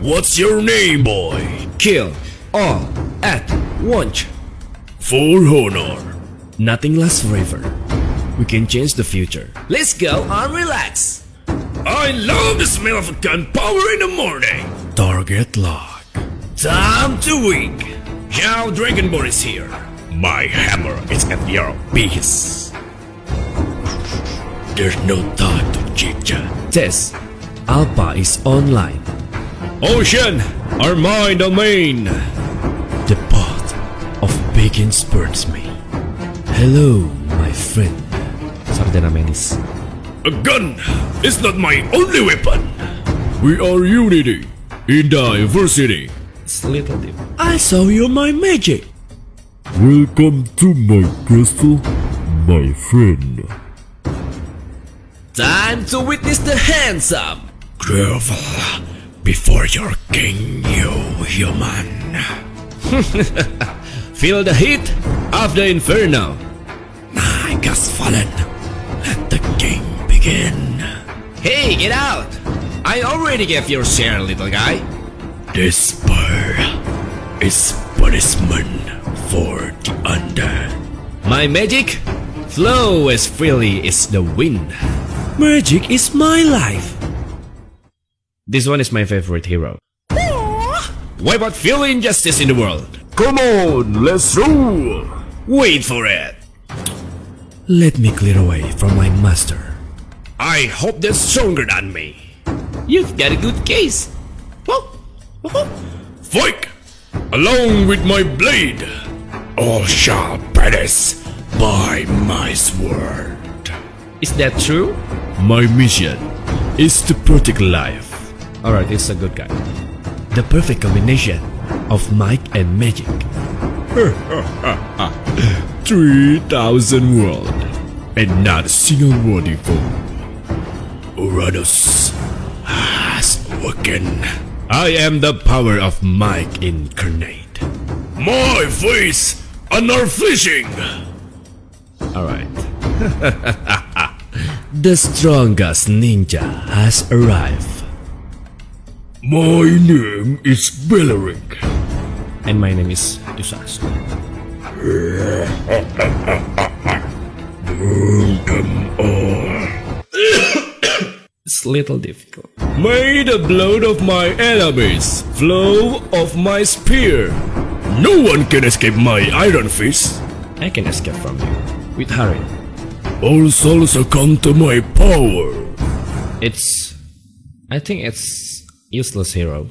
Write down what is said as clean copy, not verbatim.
What's your name, boy? Kill all at once. For honor. Nothing lasts forever. We can change the future. Let's go and relax. I love the smell of gunpowder in the morning. Target lock. Time to wink. Now Dragonborn is here. My hammer is at your base. There's no time to chit-chat. Test. Alpha is online. Ocean, our mind domain. The path of begins burns me. Hello, my friend. Sabi na Menis. A gun is not my only weapon. We are unity in diversity. It's a little deep. I saw you my magic. Welcome to my castle, my friend. Time to witness the hands up. Grovel before your king, you human. Feel the heat of the inferno. Night has fallen. Let the king begin. Hey, get out! I already gave your share, little guy. This spur is punishment for the undead. My magic flow as freely as the wind. Magic is my life. This one is my favorite hero. Why about feel injustice in the world? Come on, let's roll! Wait for it. Let me clear away from my master. I hope they're stronger than me. You've got a good case. Fight! Along with my blade, all shall perish by my sword. Is that true? My mission is to protect life. Alright, it's a good guy. The perfect combination of might and magic. 3,000 world and not a single worthy foe. Uranus has awoken. I am the power of might incarnate. My face unflinching. Alright. The strongest ninja has arrived. My name is Belleric. And my name is Dusas. Burn them all. It's a little difficult. May the blood of my enemies flow of my spear. No one can escape my iron fist. I can escape from you with hurry. All souls succumb to my power. I think it's useless hero.